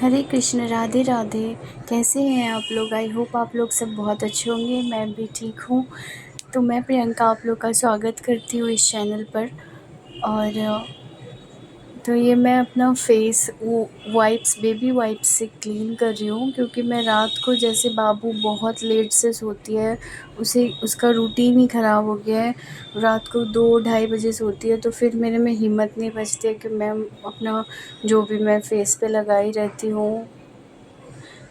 हरे कृष्ण, राधे राधे। कैसे हैं आप लोग? आई होप आप लोग सब बहुत अच्छे होंगे। मैं भी ठीक हूँ। तो मैं प्रियंका आप लोग का स्वागत करती हूँ इस चैनल पर। और तो ये मैं अपना फेस वो वाइप्स बेबी वाइप्स से क्लीन कर रही हूँ, क्योंकि मैं रात को जैसे बाबू बहुत लेट से सोती है, उसे उसका रूटीन ही ख़राब हो गया है। रात को 2-2:30 बजे सोती है, तो फिर मेरे में हिम्मत नहीं बचती है कि मैं अपना जो भी मैं फेस पे लगाई रहती हूँ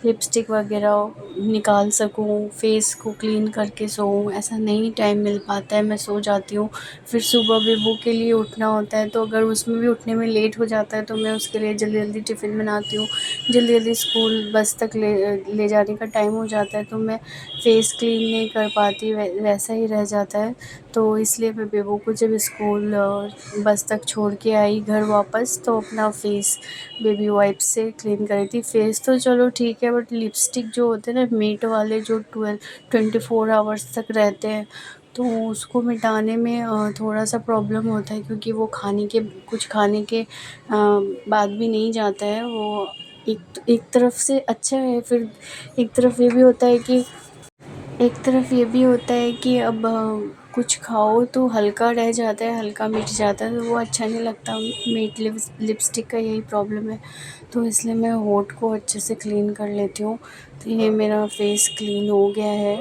लिपस्टिक वगैरह निकाल सकूँ, फेस को क्लीन करके सोऊँ। ऐसा नहीं टाइम मिल पाता है, मैं सो जाती हूँ। फिर सुबह बेबू के लिए उठना होता है, तो अगर उसमें भी उठने में लेट हो जाता है तो मैं उसके लिए जल्दी-जल्दी टिफ़िन बनाती हूँ। जल्दी-जल्दी स्कूल बस तक ले जाने का टाइम हो जाता है, तो मैं फेस क्लीन नहीं कर पाती, वैसा ही रह जाता है। तो इसलिए मैं बेबू को जब स्कूल बस तक छोड़ के आई घर वापस, तो अपना फेस बेबी वाइप से क्लीन करी थी। फेस तो चलो ठीक है, बट लिपस्टिक जो होते हैं ना मेट वाले, जो 24 आवर्स तक रहते हैं, तो उसको मिटाने में थोड़ा सा प्रॉब्लम होता है, क्योंकि वो कुछ खाने के बाद भी नहीं जाता है वो। एक तरफ से अच्छा है, फिर एक तरफ ये भी होता है कि अब कुछ खाओ तो हल्का रह जाता है, हल्का मिट जाता है, तो वो अच्छा नहीं लगता। मेट लिपस्टिक का यही प्रॉब्लम है, तो इसलिए मैं होंठ को अच्छे से क्लीन कर लेती हूँ। तो ये मेरा फेस क्लीन हो गया है।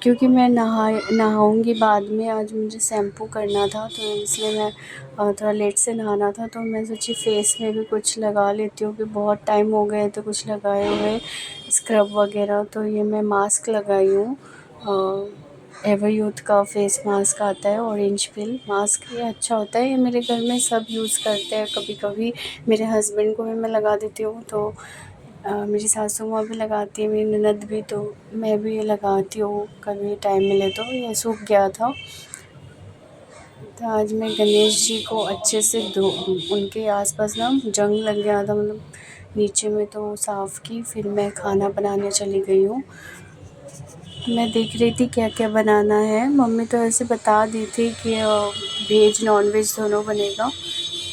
क्योंकि मैं नहाऊँगी बाद में, आज मुझे शैम्पू करना था, तो इसलिए मैं थोड़ा लेट से नहाना था, तो मैं सोची फेस में भी कुछ लगा लेती हूँ कि बहुत टाइम हो गए तो कुछ लगाए हुए स्क्रब वगैरह। तो ये मैं मास्क लगाई हूँ, एवर यूथ का फेस मास्क आता है, ऑरेंज पिल मास्क। ये अच्छा होता है, ये मेरे घर में सब यूज़ करते हैं। कभी कभी मेरे हस्बैंड को भी मैं लगा देती हूँ, तो मेरी सासू माँ भी लगाती है, मेरी ननद भी, तो मैं भी ये लगाती हूँ कभी टाइम मिले तो। ये सूख गया था, तो आज मैं गणेश जी को अच्छे से उनके आसपास ना जंग लग गया था, मतलब नीचे में, तो साफ़ की। फिर मैं खाना बनाने चली गई हूँ। मैं देख रही थी क्या क्या बनाना है। मम्मी तो ऐसे बता दी थी कि वेज नॉन वेज दोनों बनेगा।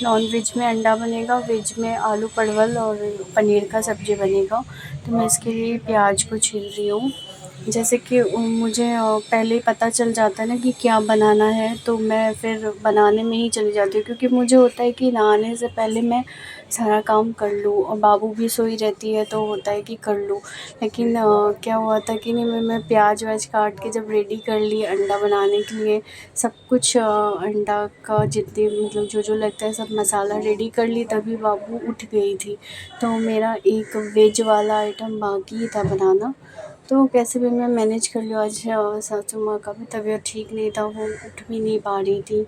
नॉन वेज में अंडा बनेगा, वेज में आलू परवल और पनीर का सब्ज़ी बनेगा। तो मैं इसके लिए प्याज को छील रही हूँ। जैसे कि मुझे पहले ही पता चल जाता है ना कि क्या बनाना है, तो मैं फिर बनाने में ही चली जाती हूँ, क्योंकि मुझे होता है कि नहाने से पहले मैं सारा काम कर लूँ, और बाबू भी सोई रहती है, तो होता है कि कर लूँ। लेकिन क्या हुआ था कि नहीं, मैं प्याज व्याज काट के जब रेडी कर ली अंडा बनाने के लिए, सब कुछ अंडा का जितने मतलब जो लगता है सब मसाला रेडी कर ली, तभी बाबू उठ गई थी। तो मेरा एक वेज वाला आइटम बाकी ही था बनाना, तो कैसे भी मैं मैनेज कर लिया। आज सासू माँ का भी तबीयत ठीक नहीं था, वो उठ भी नहीं पा रही थी,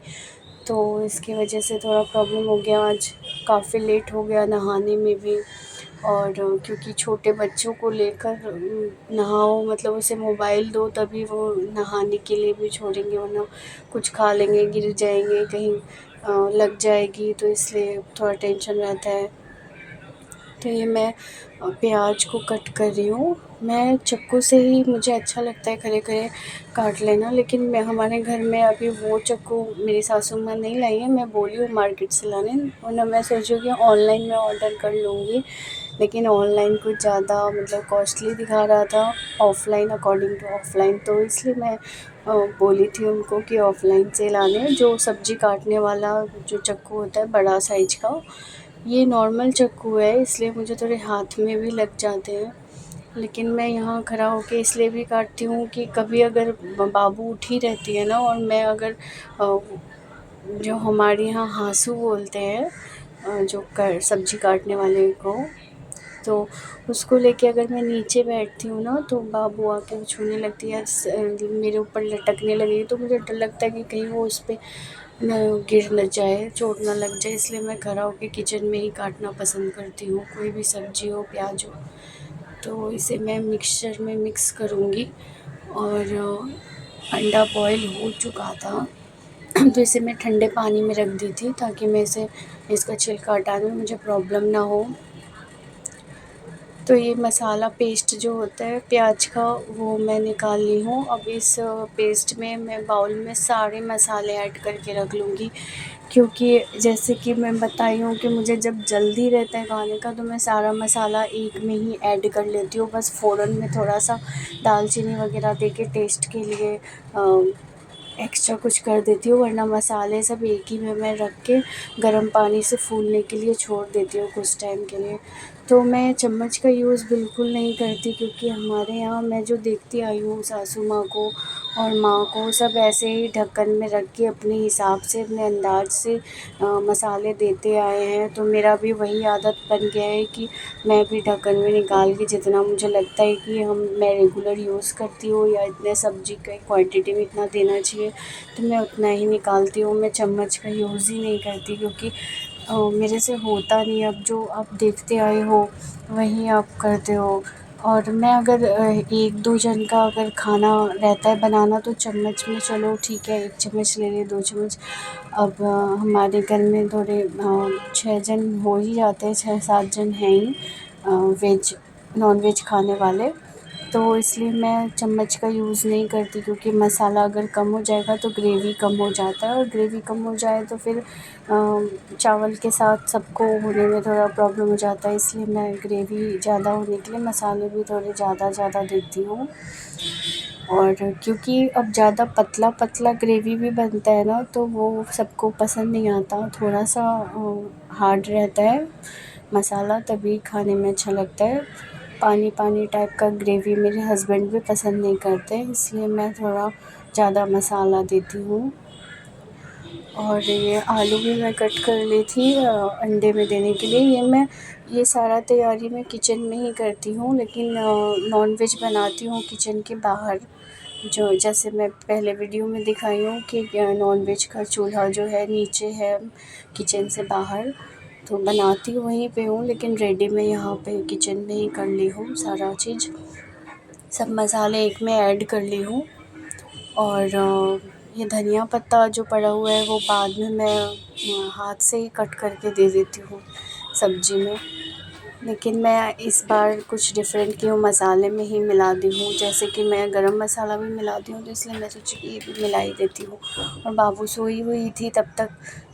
तो इसकी वजह से थोड़ा प्रॉब्लम हो गया। आज काफ़ी लेट हो गया नहाने में भी। और क्योंकि छोटे बच्चों को लेकर नहाओ, मतलब उसे मोबाइल दो तभी वो नहाने के लिए भी छोड़ेंगे, वरना कुछ खा लेंगे, गिर जाएंगे, कहीं लग जाएगी, तो इसलिए थोड़ा टेंशन रहता है। तो ये मैं प्याज को कट कर रही हूँ। मैं चाकू से ही मुझे अच्छा लगता है खड़े खड़े काट लेना, लेकिन मैं हमारे घर में अभी वो चाकू मेरी सासू माँ नहीं लाई है। मैं बोली हूँ मार्केट से लाने, वरना मैं सोची हूँ कि ऑनलाइन में ऑर्डर कर लूँगी, लेकिन ऑनलाइन कुछ ज़्यादा मतलब कॉस्टली दिखा रहा था ऑफ़लाइन अकॉर्डिंग टू ऑफ़लाइन, तो इसलिए मैं बोली थी उनको कि ऑफ़लाइन से लाने। जो सब्ज़ी काटने वाला जो चाकू होता है बड़ा साइज का, ये नॉर्मल चाकू है, इसलिए मुझे थोड़े हाथ में भी लग जाते हैं। लेकिन मैं यहाँ खड़ा होके इसलिए भी काटती हूँ कि कभी अगर बाबू उठी रहती है ना, और मैं अगर जो हमारे यहाँ हाँसू बोलते हैं, जो सब्ज़ी काटने वाले को, तो उसको लेके अगर मैं नीचे बैठती हूँ ना, तो बाबू आके छूने लगती है, मेरे ऊपर लटकने लगेगी, तो मुझे डर लगता है कि कहीं वो उस पे न गिर न जाए, चोट ना लग जाए। इसलिए मैं खड़ा होके किचन में ही काटना पसंद करती हूँ, कोई भी सब्ज़ी हो, प्याज हो। तो इसे मैं मिक्सचर में मिक्स करूँगी। और अंडा बॉयल हो चुका था, तो इसे मैं ठंडे पानी में रख दी थी, ताकि मैं इसका छिलका हटाने में मुझे प्रॉब्लम ना हो। तो ये मसाला पेस्ट जो होता है प्याज का, वो मैं निकाल ली हूँ। अब इस पेस्ट में मैं बाउल में सारे मसाले ऐड करके रख लूँगी। क्योंकि जैसे कि मैं बताई हूँ कि मुझे जब जल्दी रहता है खाने का तो मैं सारा मसाला एक में ही ऐड कर लेती हूँ, बस फ़ौरन में थोड़ा सा दालचीनी वगैरह दे के टेस्ट के लिए एक्स्ट्रा कुछ कर देती हूँ, वरना मसाले सब एक ही में मैं रख के गर्म पानी से फूलने के लिए छोड़ देती हूँ कुछ टाइम के लिए। तो मैं चम्मच का यूज़ बिल्कुल नहीं करती, क्योंकि हमारे यहाँ मैं जो देखती आई हूँ सासू माँ को और माँ को, सब ऐसे ही ढक्कन में रख के अपने हिसाब से अपने अंदाज़ से मसाले देते आए हैं। तो मेरा भी वही आदत बन गया है कि मैं भी ढक्कन में निकाल के जितना मुझे लगता है कि मैं रेगुलर यूज़ करती हूँ या इतने सब्ज़ी के क्वांटिटी में इतना देना चाहिए तो मैं उतना ही निकालती हूँ। मैं चम्मच का यूज़ ही नहीं करती, क्योंकि मेरे से होता नहीं। अब जो आप देखते आए हो वही आप करते हो। और मैं अगर 1-2 जन का अगर खाना रहता है बनाना तो चम्मच में चलो ठीक है, 1 चम्मच ले लिए, 2 चम्मच। अब हमारे घर में थोड़े 6 जन हो ही जाते हैं, 6-7 जन हैं ही वेज नॉन-वेज खाने वाले। तो इसलिए मैं चम्मच का यूज़ नहीं करती, क्योंकि मसाला अगर कम हो जाएगा तो ग्रेवी कम हो जाता है, और ग्रेवी कम हो जाए तो फिर चावल के साथ सबको होने में थोड़ा प्रॉब्लम हो जाता है। इसलिए मैं ग्रेवी ज़्यादा होने के लिए मसाले भी थोड़े ज़्यादा देती हूँ। और क्योंकि अब ज़्यादा पतला ग्रेवी भी बनता है ना, तो वो सबको पसंद नहीं आता, थोड़ा सा हार्ड रहता है मसाला, तभी खाने में अच्छा लगता है। पानी टाइप का ग्रेवी मेरे हस्बैंड भी पसंद नहीं करते, इसलिए मैं थोड़ा ज़्यादा मसाला देती हूँ। और ये आलू भी मैं कट कर ली थी अंडे में देने के लिए। ये सारा तैयारी मैं किचन में ही करती हूँ, लेकिन नॉन-वेज बनाती हूँ किचन के बाहर। जो जैसे मैं पहले वीडियो में दिखाई हूँ कि नॉन-वेज का चूल्हा जो है नीचे है किचन से बाहर, तो बनाती वहीं पे हूँ, लेकिन रेडी मैं यहाँ पे किचन में ही कर ली हूँ सारा चीज़। सब मसाले एक में ऐड कर ली हूँ। और ये धनिया पत्ता जो पड़ा हुआ है वो बाद में मैं हाथ से ही कट करके दे देती हूँ सब्ज़ी में। लेकिन मैं इस बार कुछ डिफ़रेंट की हूँ, मसाले में ही मिला दी हूँ। जैसे कि मैं गरम मसाला भी मिलाती हूँ, तो इसलिए मैं सोची कि ये भी मिला ही देती हूँ। और बाबू सोई हुई थी तब तक,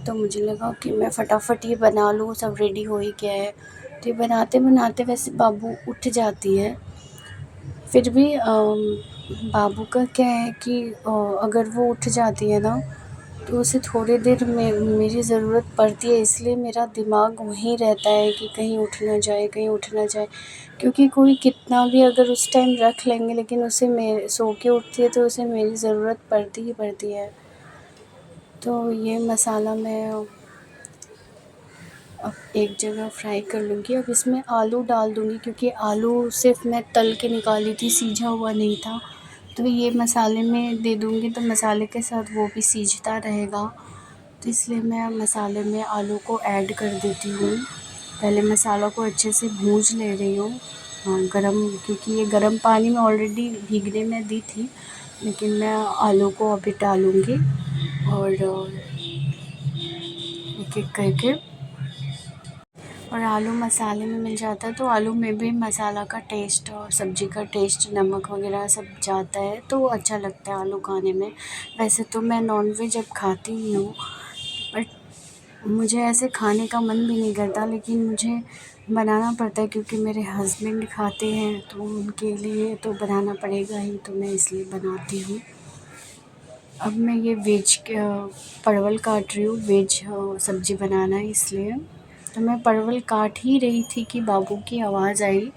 तो मुझे लगा कि मैं फटाफट ये बना लूँ, सब रेडी हो ही गया है। तो ये बनाते वैसे बाबू उठ जाती है, फिर भी बाबू का क्या है कि अगर वो उठ जाती है ना, तो उसे थोड़ी देर में मेरी ज़रूरत पड़ती है, इसलिए मेरा दिमाग वहीं रहता है कि कहीं उठ ना जाए। क्योंकि कोई कितना भी अगर उस टाइम रख लेंगे, लेकिन उसे सो के उठती है तो उसे मेरी ज़रूरत पड़ती ही पड़ती है। तो ये मसाला मैं अब एक जगह फ्राई कर लूँगी। अब इसमें आलू डाल दूँगी, क्योंकि आलू सिर्फ़ मैं तल के निकाली थी, सीझा हुआ नहीं था। तो ये मसाले में दे दूँगी तो मसाले के साथ वो भी सीझता रहेगा। तो इसलिए मैं मसाले में आलू को ऐड कर देती हूँ। पहले मसाला को अच्छे से भूंज ले रही हूँ क्योंकि ये गर्म पानी में ऑलरेडी भीगने में दी थी, लेकिन मैं आलू को अभी डालूँगी और एक-एक करके। और आलू मसाले में मिल जाता है तो आलू में भी मसाला का टेस्ट और सब्ज़ी का टेस्ट, नमक वगैरह सब जाता है, तो अच्छा लगता है आलू खाने में। वैसे तो मैं नॉन-वेज अब खाती ही हूँ, बट मुझे ऐसे खाने का मन भी नहीं करता, लेकिन मुझे बनाना पड़ता है, क्योंकि मेरे हस्बैंड खाते हैं तो उनके लिए तो बनाना पड़ेगा ही, तो मैं इसलिए बनाती हूँ। अब मैं ये परवल काट रही हूँ, वेज सब्ज़ी बनाना है इसलिए। तो मैं परवल काट ही रही थी कि बाबू की आवाज़ आई,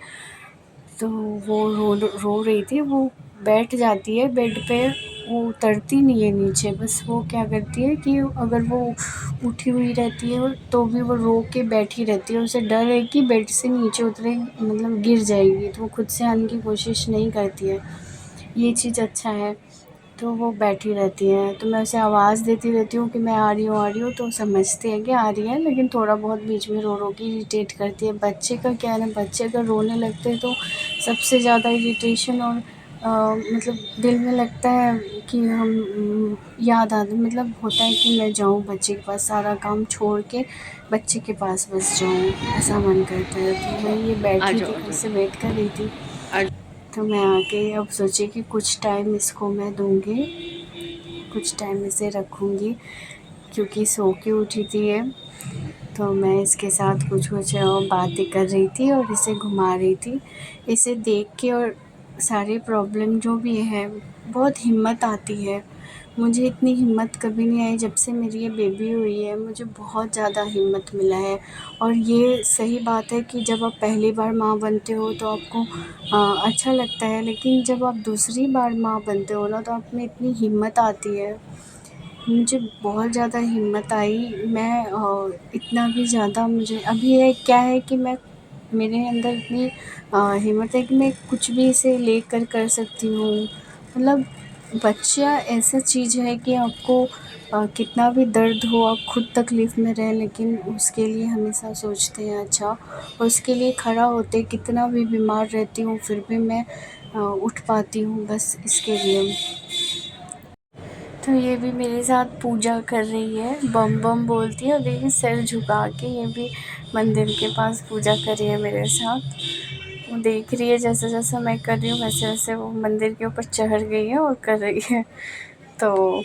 तो वो रो रही थी। वो बैठ जाती है बेड पे, वो उतरती नहीं है नीचे, बस वो क्या करती है कि अगर वो उठी हुई रहती है तो भी वो रो के बैठी रहती है। उसे डर है कि बेड से नीचे उतरे मतलब गिर जाएगी, तो वो खुद से आने की कोशिश नहीं करती है। ये चीज़ अच्छा है। तो वो बैठी रहती हैं, तो मैं उसे आवाज़ देती रहती हूँ कि मैं आ रही हूँ, तो समझती है कि आ रही है, लेकिन थोड़ा बहुत बीच में रो के इरिटेट करती है। बच्चे का क्या है ना, बच्चे अगर रोने लगते हैं तो सबसे ज़्यादा इरिटेशन और मतलब दिल में लगता है कि याद आता, मतलब होता है कि मैं जाऊँ बच्चे के पास, सारा काम छोड़ के बच्चे के पास बस जाऊँ, ऐसा मन करता है। तो वही ये बैठी थी, कब से वेट कर रही थी, तो मैं आके अब सोची कि कुछ टाइम इसको मैं दूँगी, कुछ टाइम इसे रखूँगी। क्योंकि सो के उठी थी ये। तो मैं इसके साथ कुछ-कुछ बातें कर रही थी और इसे घुमा रही थी। इसे देख के और सारी प्रॉब्लम जो भी है, बहुत हिम्मत आती है। मुझे इतनी हिम्मत कभी नहीं आई जब से मेरी ये बेबी हुई है, मुझे बहुत ज़्यादा हिम्मत मिला है। और ये सही बात है कि जब आप पहली बार माँ बनते हो तो आपको अच्छा लगता है, लेकिन जब आप दूसरी बार माँ बनते हो ना तो आप में इतनी हिम्मत आती है। मुझे बहुत ज़्यादा हिम्मत आई। मैं इतना भी ज़्यादा मुझे अभी ये क्या है कि मैं मेरे अंदर इतनी हिम्मत है कि मैं कुछ भी इसे लेकर कर सकती हूँ। मतलब बच्चा ऐसा चीज़ है कि आपको कितना भी दर्द हो, आप खुद तकलीफ़ में रहें, लेकिन उसके लिए हमेशा सोचते हैं अच्छा, और उसके लिए खड़ा होते हैं। कितना भी बीमार रहती हूँ फिर भी मैं उठ पाती हूँ बस इसके लिए। तो ये भी मेरे साथ पूजा कर रही है, बम बम बोलती है और देखिए सिर झुका के ये भी मंदिर के पास पूजा कर रही है मेरे साथ। वो देख रही है जैसा-जैसा मैं कर रही हूँ वैसे-वैसे वो मंदिर के ऊपर चढ़ गई है और कर रही है। तो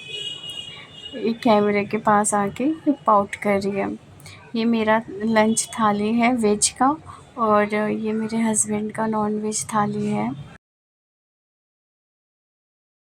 ये कैमरे के पास आके पाउट कर रही है। ये मेरा लंच थाली है वेज का, और ये मेरे हस्बैंड का नॉन वेज थाली है।